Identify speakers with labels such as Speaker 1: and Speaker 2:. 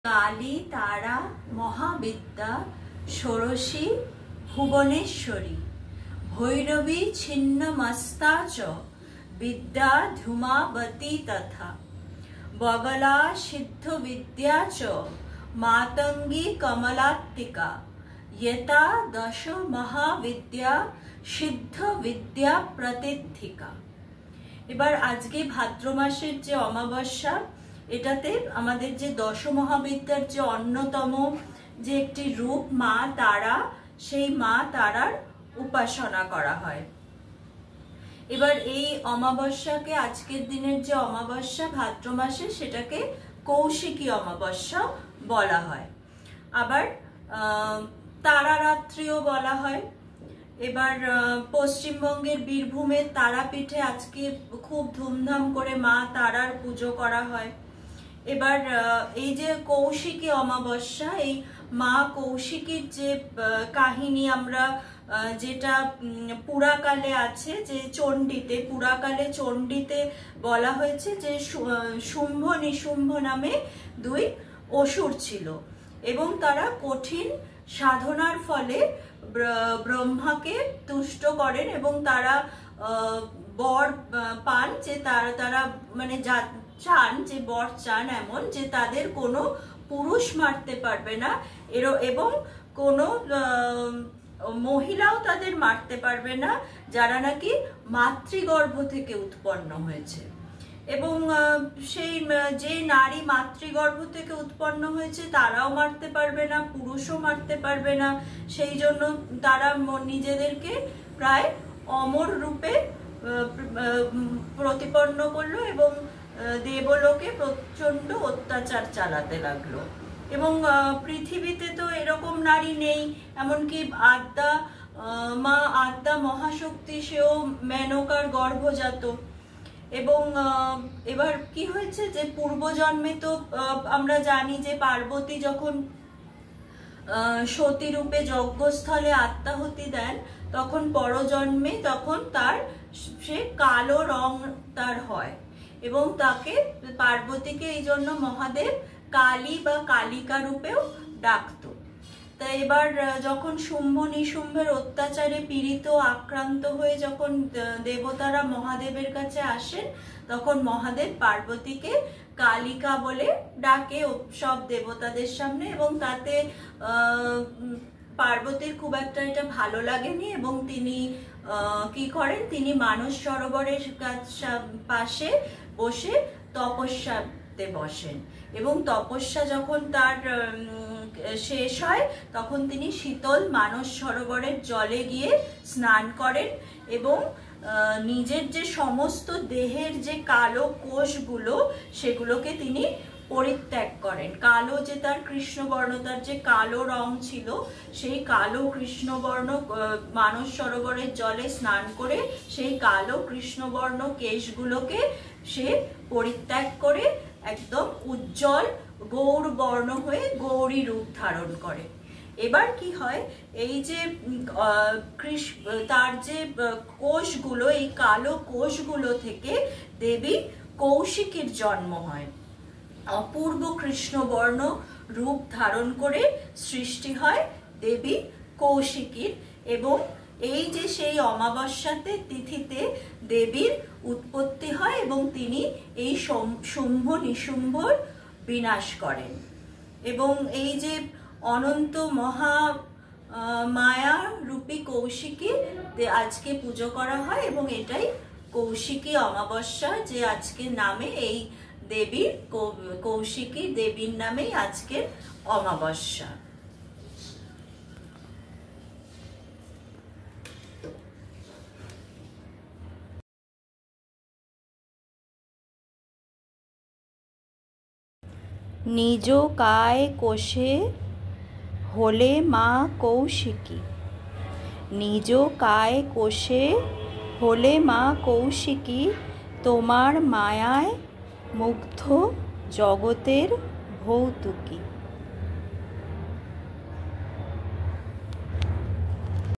Speaker 1: কালী তারা মহাবিদ্যা ষোড়শী ভুবনেশ্বরী ভৈরবী ছিন্নমস্তা চ বিদ্যা ধূমাবতী তথা বগলা সিদ্ধ বিদ্যা চ মাতঙ্গী কমলাত্মিকা यता दश महाविद्या सिद्ध विद्या प्रतिष्ठिका। এবার আজকে ভাদ্র মাসের যে অমাবস্যা, এটাতে আমাদের যে দশ মহাবিদ্যার যে অন্যতম যে একটি রূপ মা তারা, সেই মা তারার উপাসনা করা হয়। এবার এই অমাবস্যাকে, আজকের দিনের যে অমাবস্যা ভাদ্র মাসে, সেটাকে কৌশিকী অমাবস্যা বলা হয়। আবার তারারাত্রিও বলা হয়। এবার পশ্চিমবঙ্গের বীরভূমের তারাপীঠে আজকে খুব ধুমধাম করে মা তারার পুজো করা হয়। এবার এই যে কৌশিকী অমাবস্যা, এই মা কৌশিকীর যে কাহিনী আমরা যেটা পুরাকালে আছে, যে চণ্ডীতে, পুরাকালে চণ্ডীতে বলা হয়েছে যে শুম্ভ নিশুম্ভ নামে দুই অসুর ছিল এবং তারা কঠিন সাধনার ফলে ব্রহ্মাকে তুষ্ট করেন এবং তারা বর পান যে তারা মানে চান, যে বর চান এমন যে তাদের কোনো পুরুষ মারতে পারবে না এবং কোনো মহিলাও তাদের মারতে পারবে না যারা নাকি মাতৃগর্ভ থেকে উৎপন্ন হয়েছে। এবং সেই যে নারী মাতৃগর্ভ থেকে উৎপন্ন হয়েছে তারাও মারতে পারবে না, পুরুষও মারতে পারবে না। সেই জন্য তারা নিজেদেরকে প্রায় অমর রূপে প্রতিপন্ন করলো এবং দেবলোকে প্রচন্ড অত্যাচার চালাতে লাগলো। এবং পৃথিবীতে তো এরকম নারী নেই, এমনকি আদ্যা মহাশক্তি, সেও মেনকার গর্ভজাত। এবং এবার কি হয়েছে যে পূর্বজন্মে তো আমরা জানি যে পার্বতী যখন সতী রূপে যজ্ঞস্থলে আত্মাহুতি দেন, তখন পরজন্মে তখন সে কালো রং তার হয় এবং তাকে, পার্বতীকে এই জন্য মহাদেব কালী বা কালিকা রূপেও ডাকত। তা এবার যখন শুম্ভ নিশুম্ভের অত্যাচারে পীড়িত, আক্রান্ত হয়ে যখন দেবতারা মহাদেবের কাছে আসেন, তখন মহাদেব পার্বতীকে কালিকা বলে ডাকে সব দেবতাদের সামনে। এবং তাতে পার্বতীর খুব একটা এটা ভালো লাগেনি এবং তিনি কি করেন, তিনি মানস সরোবরের পাশে বসে তপস্যাতে বসেন এবং তপস্যা যখন তার শেষ হয় তখন তিনি শীতল মানস সরোবরের জলে গিয়ে স্নান করেন এবং নিজের যে সমস্ত দেহের যে কালো কোষগুলো, সেগুলোকে তিনি পরিত্যাগ করেন। কালো যে তার কৃষ্ণবর্ণ, তার যে কালো রং ছিল, সেই কালো কৃষ্ণবর্ণ মানস সরোবরের জলে স্নান করে সেই কালো কৃষ্ণবর্ণ কেশগুলোকে সে পরিত্যাগ করে একদম উজ্জ্বল গৌর বর্ণ হয়ে গৌরী রূপ ধারণ করে। এবার কি হয়, এই যে তার যে কোষগুলো, এই কালো কোষগুলো থেকে দেবী কৌশিকীর জন্ম হয়। অপূর্ব কৃষ্ণবর্ণ রূপ ধারণ করে সৃষ্টি হয় দেবী কৌশিকীর। এবং এই যে সেই অমাবস্যাতে তিথিতে দেবীর উৎপত্তি হয় এবং তিনি এই শুম্ভ নিশুম্ভর বিনাশ করেন। এবং এই যে অনন্ত মহা মায়া রূপী কৌশিকী আজকে পুজো করা হয় এবং এটাই কৌশিকী অমাবস্যা, যে আজকের নামে এই দেবীর, কৌশিকী দেবীর নামেই আজকের অমাবস্যা। নিজ কায় কোষে হলে মা কৌশিকী, নিজ কায় কোষে হলে মা কৌশিকী, তোমার মায়ায় মুগ্ধ জগতের ভৌতুকী।